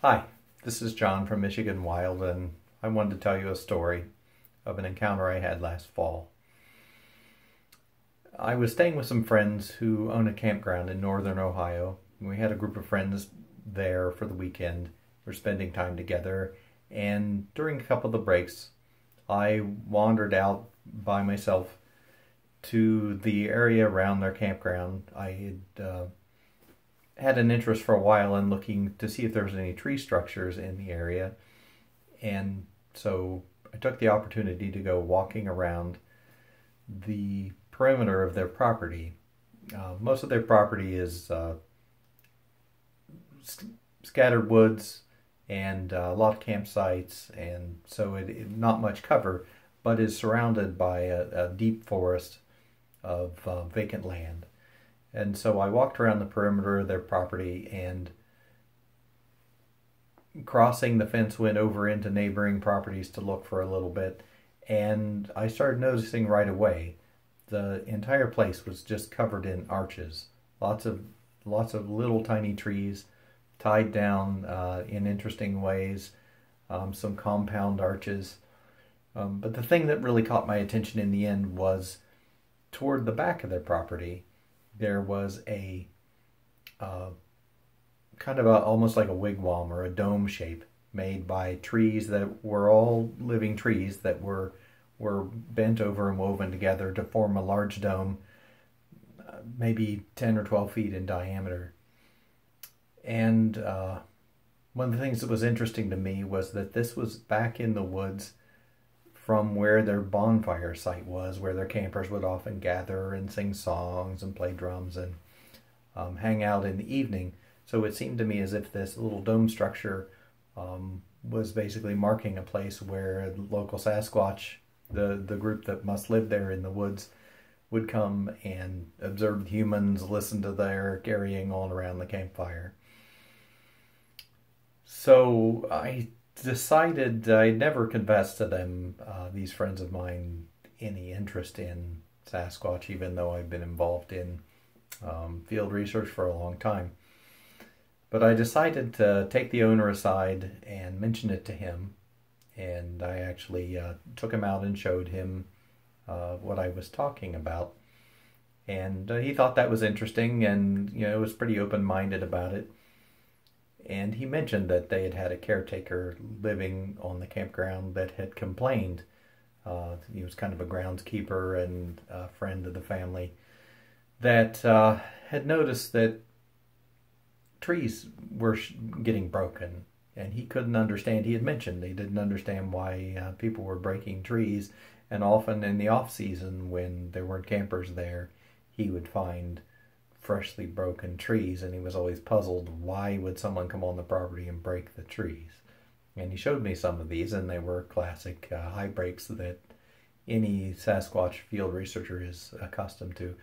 Hi, this is John from Michigan Wild, and I wanted to tell you a story of an encounter I had last fall. I was staying with some friends who own a campground in northern Ohio. We had a group of friends there for the weekend. We're spending time together, and during a couple of the breaks, I wandered out by myself to the area around their campground. I had an interest for a while in looking to see if there was any tree structures in the area, and so I took the opportunity to go walking around the perimeter of their property. Most of their property is scattered woods and a lot of campsites, and so not much cover, but is surrounded by a deep forest of vacant land. And so I walked around the perimeter of their property, and crossing the fence went over into neighboring properties to look for a little bit, and I started noticing right away the entire place was just covered in arches. Lots of little tiny trees tied down in interesting ways, some compound arches. But the thing that really caught my attention in the end was toward the back of their property. There was a kind of almost like a wigwam or a dome shape made by trees that were all living trees that were bent over and woven together to form a large dome, maybe 10 or 12 feet in diameter. And one of the things that was interesting to me was that this was back in the woods from where their bonfire site was, where their campers would often gather and sing songs and play drums and hang out in the evening. So it seemed to me as if this little dome structure was basically marking a place where local Sasquatch, the group that must live there in the woods, would come and observe humans, listen to their carrying on around the campfire. So I decided I'd never confessed to them, these friends of mine, any interest in Sasquatch, even though I've been involved in field research for a long time. But I decided to take the owner aside and mention it to him, and I actually took him out and showed him what I was talking about. And he thought that was interesting, and was pretty open-minded about it. And he mentioned that they had had a caretaker living on the campground that had complained. He was kind of a groundskeeper and a friend of the family that had noticed that trees were getting broken. And he couldn't understand. He had mentioned he didn't understand why people were breaking trees. And often in the off-season, when there weren't campers there, he would find freshly broken trees, and he was always puzzled, why would someone come on the property and break the trees? And he showed me some of these, and they were classic high breaks that any Sasquatch field researcher is accustomed to.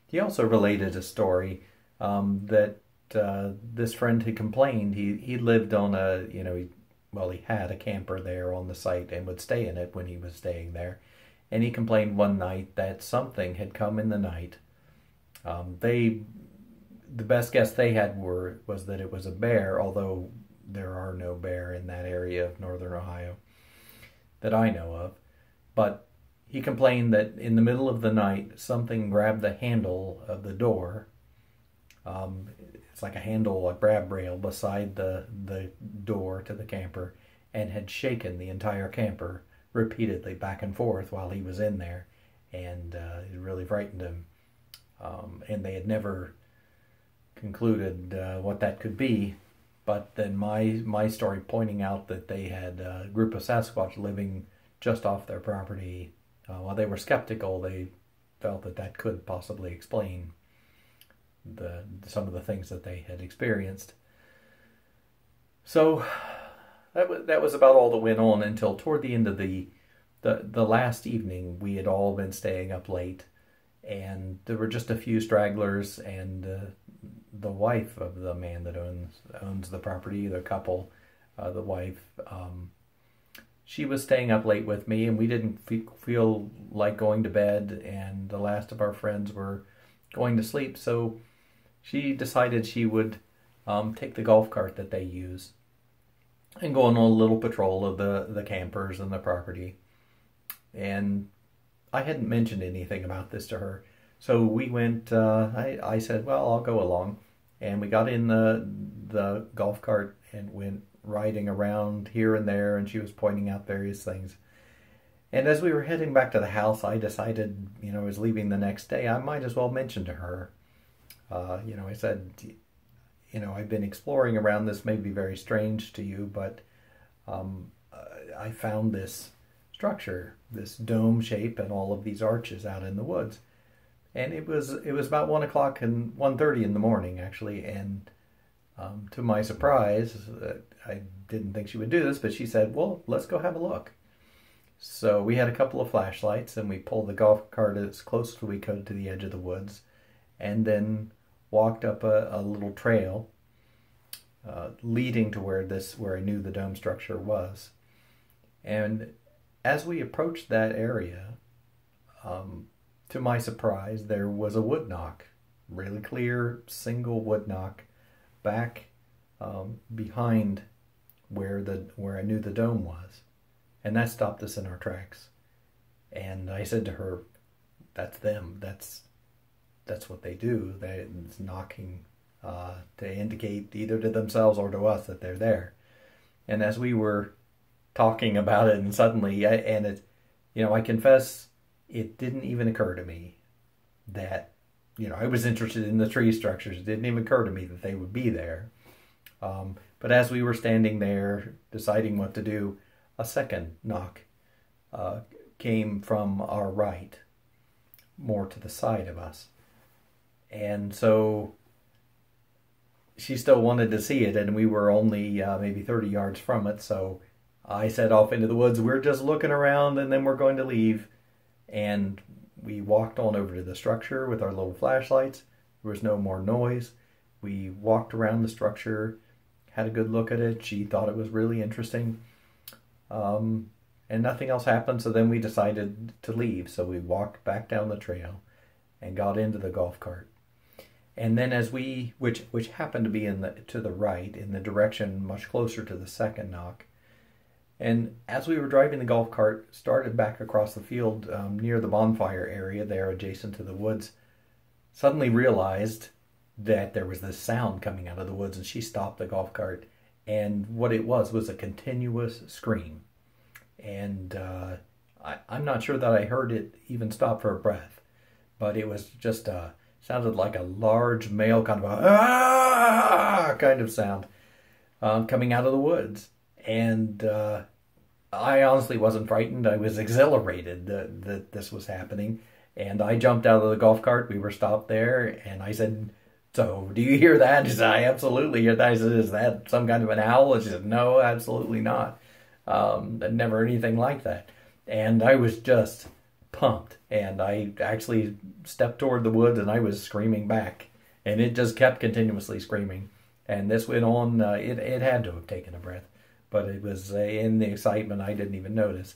He also related a story that this friend had complained. He lived on he had a camper there on the site and would stay in it when he was staying there. And he complained one night that something had come in the night. The best guess they had was that it was a bear, although there are no bear in that area of northern Ohio that I know of. But he complained that in the middle of the night, something grabbed the handle of the door. It's like a grab rail beside the door to the camper, and had shaken the entire camper repeatedly back and forth while he was in there, and it really frightened him. And they had never concluded what that could be. But then my story pointing out that they had a group of Sasquatch living just off their property, while they were skeptical, they felt that could possibly explain some of the things that they had experienced. So that was about all that went on until toward the end of the last evening. We had all been staying up late, and there were just a few stragglers, and the wife of the man that owns the property, the couple, the wife, she was staying up late with me, and we didn't feel like going to bed, and the last of our friends were going to sleep, so she decided she would take the golf cart that they use and going on a little patrol of the campers and the property. And I hadn't mentioned anything about this to her. So we went, I said, well, I'll go along. And we got in the golf cart and went riding around here and there, and she was pointing out various things. And as we were heading back to the house, I decided, I was leaving the next day, I might as well mention to her. I said, I've been exploring around. This may be very strange to you, but I found this structure, this dome shape, and all of these arches out in the woods. And it was about 1 o'clock and 1:30 in the morning, actually. And to my surprise, I didn't think she would do this, but she said, well, let's go have a look. So we had a couple of flashlights, and we pulled the golf cart as close as we could to the edge of the woods, and then walked up a little trail leading to where I knew the dome structure was. And as we approached that area, to my surprise, there was a wood knock, really clear, single wood knock, back behind where I knew the dome was. And that stopped us in our tracks. And I said to her, that's them. That's what they do. It's knocking to indicate either to themselves or to us that they're there. And as we were talking about it, and suddenly, I confess, it didn't even occur to me that, I was interested in the tree structures. It didn't even occur to me that they would be there. But as we were standing there deciding what to do, a second knock came from our right, more to the side of us. And so she still wanted to see it, and we were only maybe 30 yards from it. So I set off into the woods. We're just looking around, and then we're going to leave. And we walked on over to the structure with our little flashlights. There was no more noise. We walked around the structure, had a good look at it. She thought it was really interesting. And nothing else happened, so then we decided to leave. So we walked back down the trail and got into the golf cart. And then as which happened to be to the right, in the direction much closer to the second knock. And as we were driving the golf cart, started back across the field near the bonfire area there adjacent to the woods, suddenly realized that there was this sound coming out of the woods, and she stopped the golf cart. And what it was a continuous scream. And I'm not sure that I heard it even stop for a breath, but it was just sounded like a large male kind of kind of sound coming out of the woods. And I honestly wasn't frightened. I was exhilarated that this was happening. And I jumped out of the golf cart. We were stopped there, and I said, so, do you hear that? She said, I absolutely hear that. I said, is that some kind of an owl? And she said, no, absolutely not. Never anything like that. And I was just pumped. And I actually stepped toward the woods, and I was screaming back. And it just kept continuously screaming. And this went on. It had to have taken a breath. But it was in the excitement, I didn't even notice.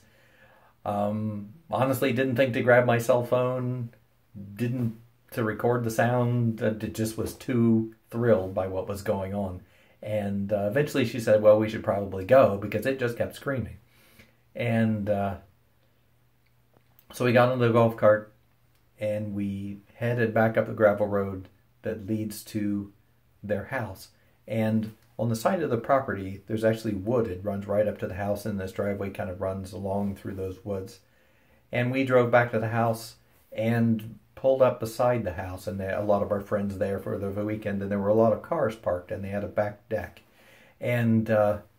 Honestly, didn't think to grab my cell phone. Didn't to record the sound. It just was too thrilled by what was going on. And eventually she said, well, we should probably go, because it just kept screaming. And so we got on the golf cart, and we headed back up the gravel road that leads to their house. And on the side of the property, there's actually wood. It runs right up to the house, and this driveway kind of runs along through those woods. And we drove back to the house and pulled up beside the house, and a lot of our friends there for the weekend, and there were a lot of cars parked, and they had a back deck. And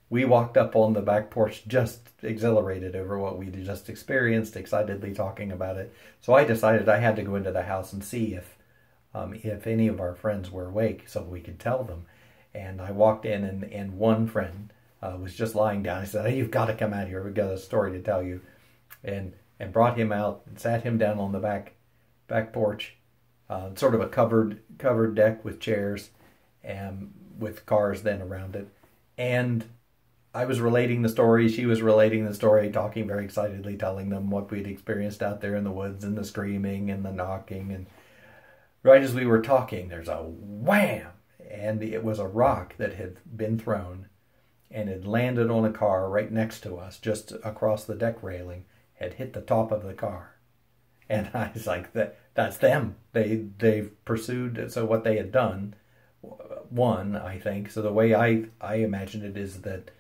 we walked up on the back porch just exhilarated over what we just experienced, excitedly talking about it. So I decided I had to go into the house and see if any of our friends were awake so we could tell them. And I walked in, and one friend was just lying down. I said, hey, you've got to come out here. We've got a story to tell you. And brought him out and sat him down on the back porch, sort of a covered deck with chairs and with cars then around it. And I was relating the story. She was relating the story, talking very excitedly, telling them what we'd experienced out there in the woods and the screaming and the knocking. And right as we were talking, there's a wham! And it was a rock that had been thrown and it landed on a car right next to us, just across the deck railing, had hit the top of the car. And I was like, that's them. They've pursued, so what they had done, one, I think, so the way I imagine it is that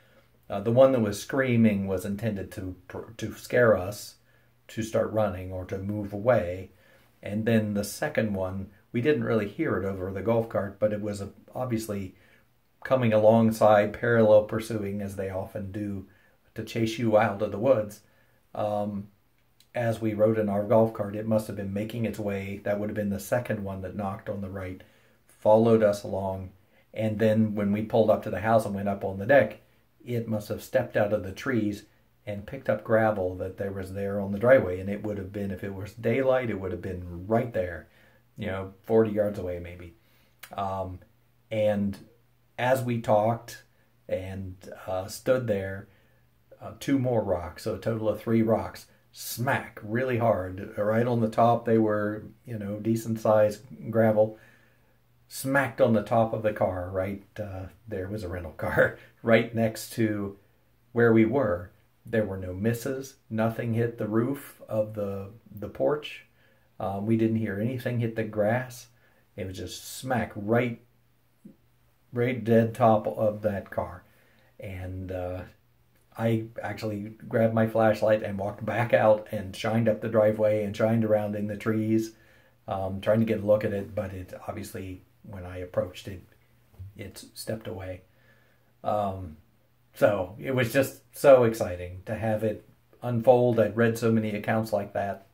the one that was screaming was intended to scare us, to start running or to move away. And then the second one, we didn't really hear it over the golf cart, but it was obviously coming alongside, parallel pursuing, as they often do, to chase you out of the woods. As we rode in our golf cart, it must have been making its way. That would have been the second one that knocked on the right, followed us along. And then when we pulled up to the house and went up on the deck, it must have stepped out of the trees and picked up gravel that there was there on the driveway. And it would have been, if it was daylight, it would have been right there, 40 yards away maybe. And as we talked and stood there, two more rocks, so a total of 3 rocks, smack really hard right on the top. They were, decent sized gravel, smacked on the top of the car. Right there was a rental car right next to where we were. There were no misses. Nothing hit the roof of the porch. We didn't hear anything hit the grass. It was just smack right dead top of that car. And I actually grabbed my flashlight and walked back out and shined up the driveway and shined around in the trees, trying to get a look at it. But it obviously, when I approached it, it stepped away. So it was just so exciting to have it unfold. I'd read so many accounts like that.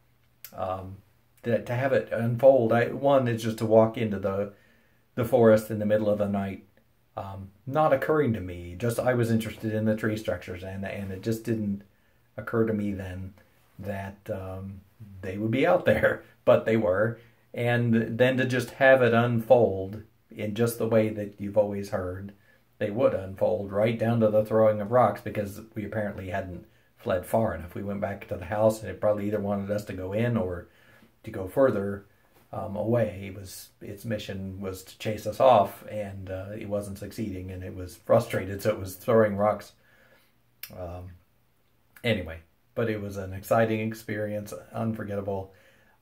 To have it unfold, one is just to walk into the forest in the middle of the night. Not occurring to me, just I was interested in the tree structures, and it just didn't occur to me then that they would be out there, but they were. And then to just have it unfold in just the way that you've always heard they would unfold, right down to the throwing of rocks, because we apparently hadn't fled far enough. We went back to the house, and it probably either wanted us to go in or to go further away. Its mission was to chase us off, and it wasn't succeeding, and it was frustrated, so it was throwing rocks. Anyway, but it was an exciting experience, unforgettable.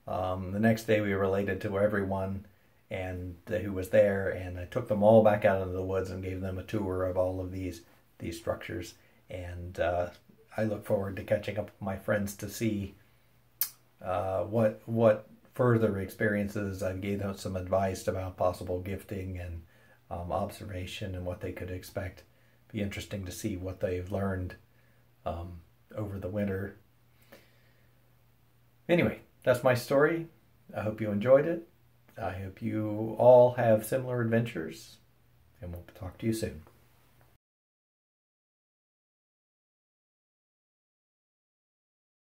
The next day we related to everyone and who was there, and I took them all back out into the woods and gave them a tour of all of these structures. And I look forward to catching up with my friends to see what further experiences. I gave them some advice about possible gifting and observation and what they could expect. Be interesting to see what they've learned over the winter. Anyway, that's my story. I hope you enjoyed it. I hope you all have similar adventures, and we'll talk to you soon.